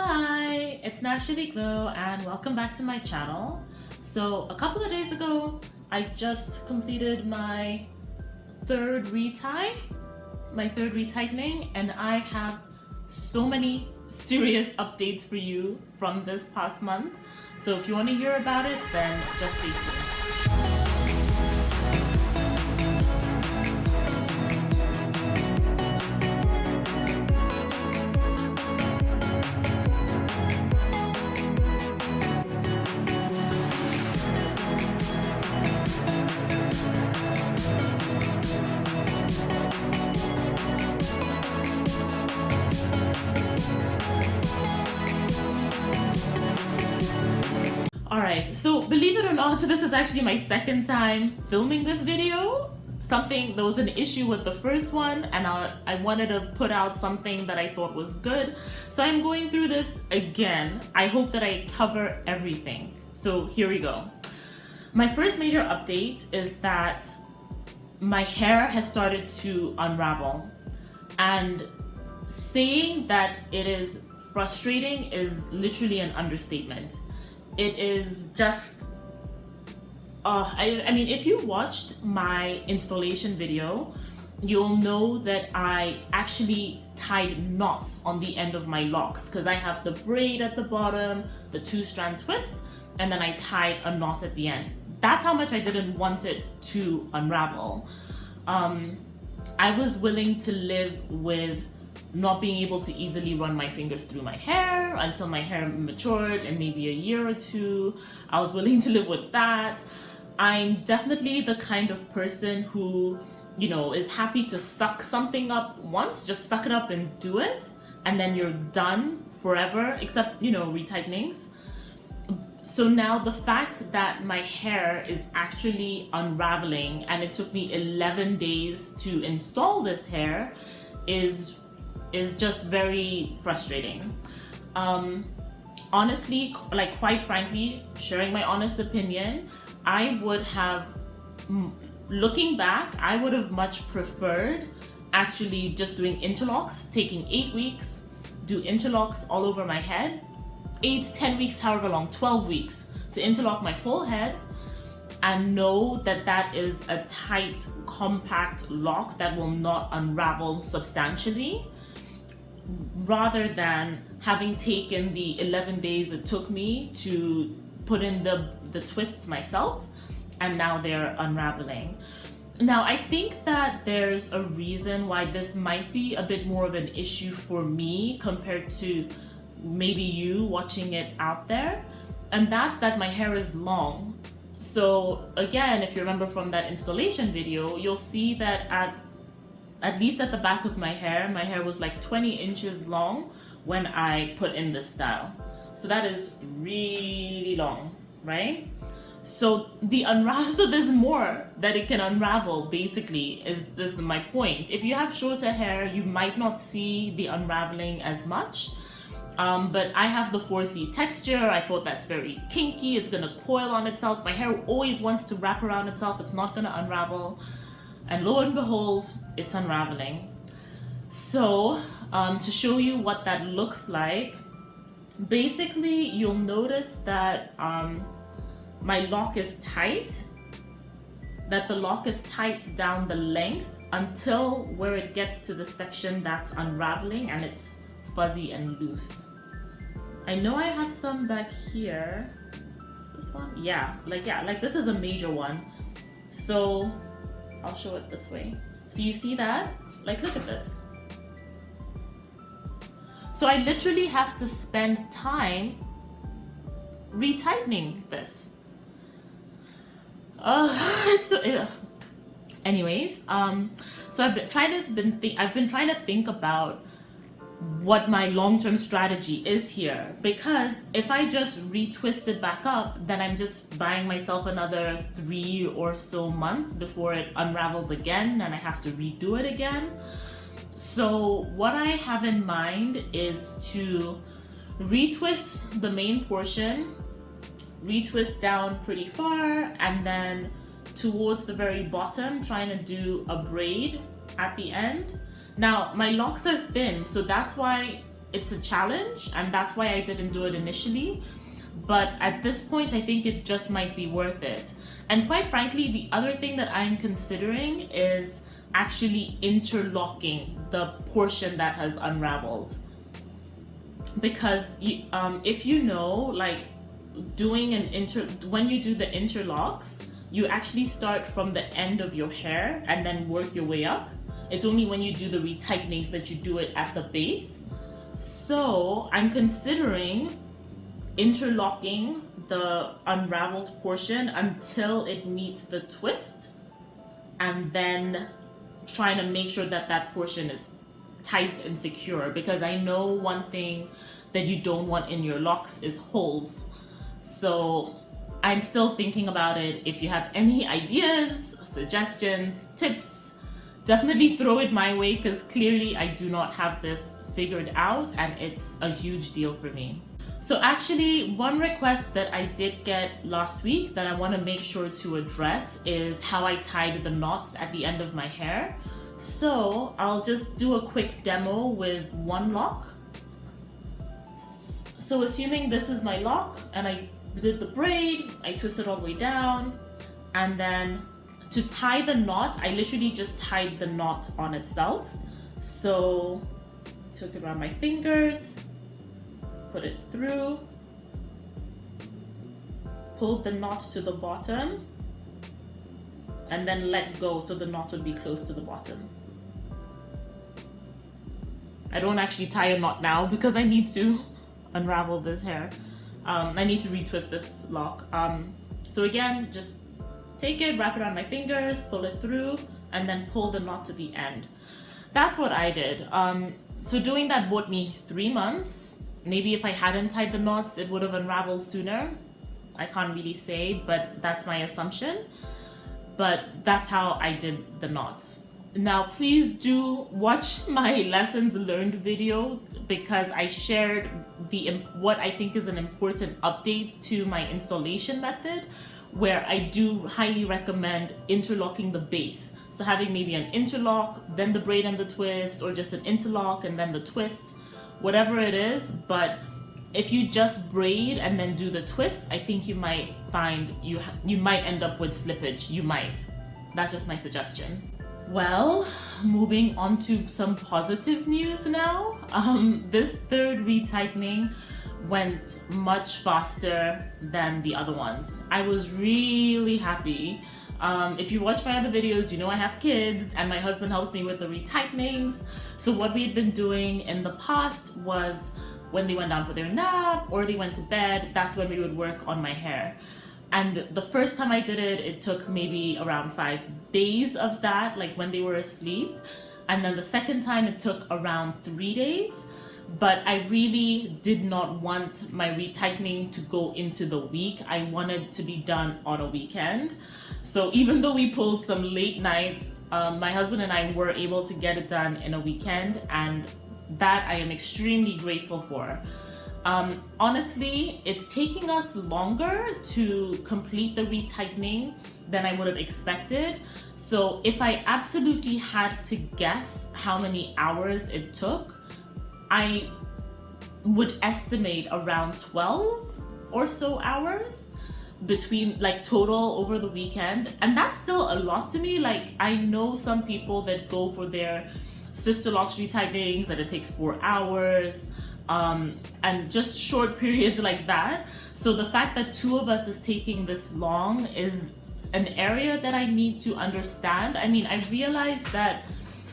Hi, it's Naturally Glow and welcome back to my channel. So a couple of days ago, I just completed my third retightening, and I have so many serious updates for you from this past month. So if you want to hear about it, then just stay tuned. Alright, so believe it or not, this is actually my second time filming this video. There was an issue with the first one, and I wanted to put out something that I thought was good. So I'm going through this again. I hope that I cover everything. So here we go. My first major update is that my hair has started to unravel. And saying that it is frustrating is literally an understatement. It is just, I mean, if you watched my installation video, you'll know that I actually tied knots on the end of my locks because I have the braid at the bottom, the 2-strand twist, and then I tied a knot at the end. That's how much I didn't want it to unravel. I was willing to live with not being able to easily run my fingers through my hair until my hair matured in maybe a year or two. I was willing to live with that. I'm definitely the kind of person who, is happy to suck something up once, just suck it up and do it, and then you're done forever, except, retightenings. So now the fact that my hair is actually unraveling and it took me 11 days to install this hair is just very frustrating. Honestly, quite frankly, sharing my honest opinion, looking back, I would have much preferred actually just doing interlocks, taking 8 weeks, do interlocks all over my head, 8, 10 weeks, however long, 12 weeks to interlock my whole head, and know that that is a tight, compact lock that will not unravel substantially, rather than having taken the 11 days it took me to put in the twists myself, and now they're unraveling. Now, I think that there's a reason why this might be a bit more of an issue for me compared to maybe you watching it out there, and that's that my hair is long. So again, if you remember from that installation video, you'll see that at least at the back of my hair was like 20 inches long when I put in this style. So that is really long, right? So there's more that it can unravel, basically, is my point. If you have shorter hair, you might not see the unraveling as much. But I have the 4C texture. I thought that's very kinky. It's gonna coil on itself. My hair always wants to wrap around itself. It's not gonna unravel. And lo and behold, it's unraveling. So to show you what that looks like, basically you'll notice that my lock is tight, that the lock is tight down the length until where it gets to the section that's unraveling and it's fuzzy and loose. I know I have some back here. Is this one? Yeah, this is a major one. So I'll show it this way. So you see that? Look at this. So I literally have to spend time retightening this. Anyways, so I've been trying to think about what my long-term strategy is here, because if I just retwist it back up, then I'm just buying myself another 3 or so months before it unravels again and I have to redo it again. So what I have in mind is to retwist the main portion, retwist down pretty far, and then towards the very bottom trying to do a braid at the end. Now, my locks are thin, so that's why it's a challenge, and that's why I didn't do it initially. But at this point, I think it just might be worth it. And quite frankly, the other thing that I'm considering is actually interlocking the portion that has unraveled. Because if you know, like doing when you do the interlocks, you actually start from the end of your hair and then work your way up. It's only when you do the retightenings that you do it at the base. So I'm considering interlocking the unraveled portion until it meets the twist, and then trying to make sure that that portion is tight and secure, because I know one thing that you don't want in your locks is holes. So I'm still thinking about it. If you have any ideas, suggestions, tips, definitely throw it my way, because clearly I do not have this figured out and it's a huge deal for me. So actually, one request that I did get last week that I want to make sure to address is how I tied the knots at the end of my hair. So I'll just do a quick demo with one lock. So assuming this is my lock and I did the braid, I twisted all the way down, and then to tie the knot, I literally just tied the knot on itself. So took it around my fingers, put it through, pulled the knot to the bottom, and then let go so the knot would be close to the bottom. I don't actually tie a knot now because I need to unravel this hair. I need to retwist this lock. So again, just take it, wrap it around my fingers, pull it through, and then pull the knot to the end. That's what I did. So doing that bought me 3 months. Maybe if I hadn't tied the knots, it would have unraveled sooner. I can't really say, but that's my assumption. But that's how I did the knots. Now, please do watch my lessons learned video, because I shared what I think is an important update to my installation method, where I do highly recommend interlocking the base. So having maybe an interlock, then the braid and the twist, or just an interlock and then the twist, whatever it is. But if you just braid and then do the twist, I think you might find you might end up with slippage. You might. That's just my suggestion. Well, moving on to some positive news now. This third retightening went much faster than the other ones. I was really happy. If you watch my other videos, you know I have kids and my husband helps me with the retightenings. So what we had been doing in the past was when they went down for their nap or they went to bed, that's when we would work on my hair. And the first time I did it, it took maybe around 5 days of that, like when they were asleep. And then the second time it took around 3 days. But I really did not want my retightening to go into the week. I wanted to be done on a weekend. So even though we pulled some late nights, my husband and I were able to get it done in a weekend, and that I am extremely grateful for. Honestly, it's taking us longer to complete the retightening than I would have expected. So if I absolutely had to guess how many hours it took, I would estimate around 12 or so hours between, like, total over the weekend. And that's still a lot to me. Like, I know some people that go for their SISTERLOCKS retightenings that it takes 4 hours. And just short periods like that. So the fact that 2 of us is taking this long is an area that I need to understand. I mean, I realized that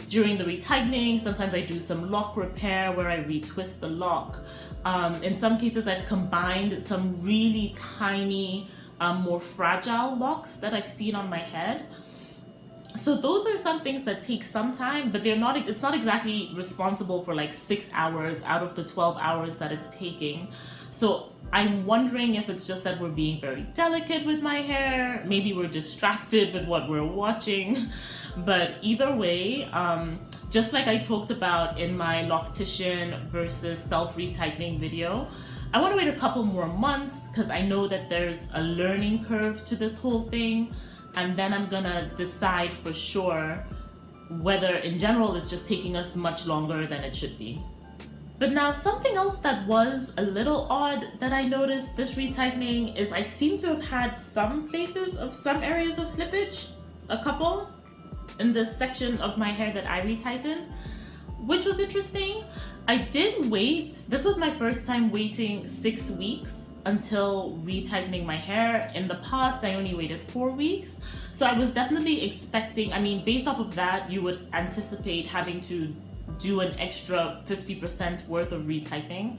during the retightening, sometimes I do some lock repair where I retwist the lock. In some cases, I've combined some really tiny, more fragile locks that I've seen on my head. So those are some things that take some time, but it's not exactly responsible for like 6 hours out of the 12 hours that it's taking. So I'm wondering if it's just that we're being very delicate with my hair. Maybe we're distracted with what we're watching. But either way, just like I talked about in my loctician versus self-retightening video, I want to wait a couple more months because I know that there's a learning curve to this whole thing. And then I'm gonna decide for sure whether in general it's just taking us much longer than it should be. But now something else that was a little odd that I noticed this retightening is I seem to have had some places of some areas of slippage, a couple, in the section of my hair that I retightened, which was interesting. I did wait, this was my first time waiting 6 weeks until retightening my hair. In the past, I only waited 4 weeks. So I was definitely expecting, I mean, based off of that, you would anticipate having to do an extra 50% worth of retightening.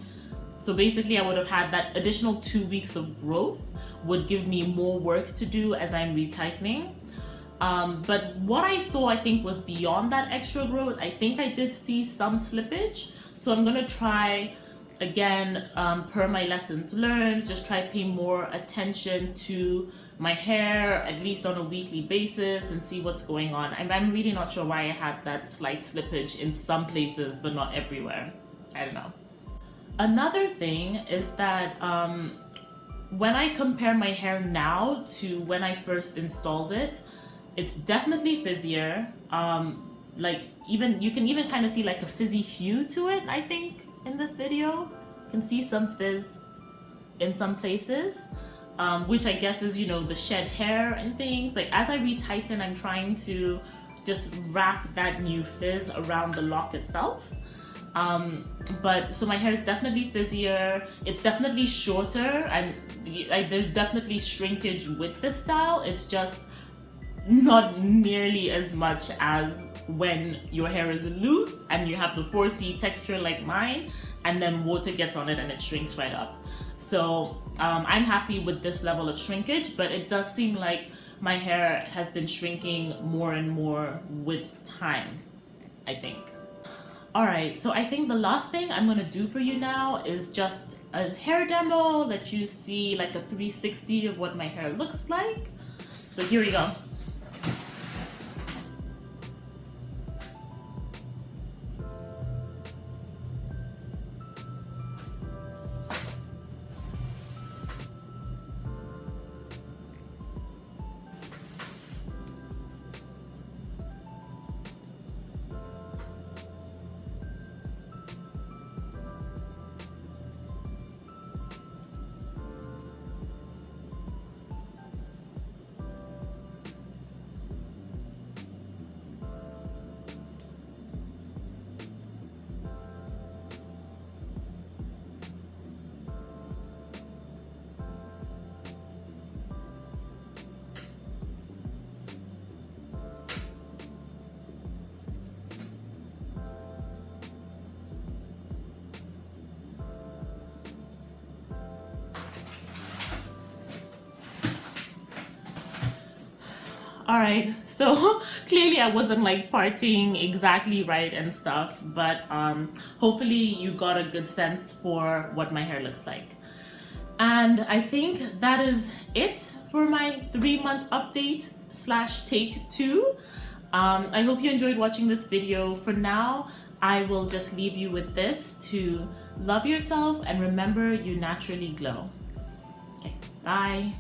So basically I would have had that additional 2 weeks of growth would give me more work to do as I'm retightening. But what I saw, I think, was beyond that extra growth. I think I did see some slippage. So I'm gonna try again, per my lessons learned, just try to pay more attention to my hair, at least on a weekly basis, and see what's going on. I'm really not sure why I had that slight slippage in some places, but not everywhere. I don't know. Another thing is that when I compare my hair now to when I first installed it, it's definitely fizzier. Like even you can even kind of see like a fizzy hue to it, I think, in this video. You can see some fizz in some places, which I guess is, you know, the shed hair and things. Like as I retighten, I'm trying to just wrap that new fizz around the lock itself. But so my hair is definitely fizzier. It's definitely shorter, and there's definitely shrinkage with this style. It's just not nearly as much as when your hair is loose and you have the 4C texture like mine, and then water gets on it and it shrinks right up. So I'm happy with this level of shrinkage, but it does seem like my hair has been shrinking more and more with time, I think. Alright, so I think the last thing I'm gonna do for you now is just a hair demo, let you see like a 360 of what my hair looks like. So here we go. Alright, so clearly I wasn't like parting exactly right and stuff, but hopefully you got a good sense for what my hair looks like. And I think that is it for my 3-month update / take 2. I hope you enjoyed watching this video. For now, I will just leave you with this to love yourself and remember you naturally glow. Okay, bye.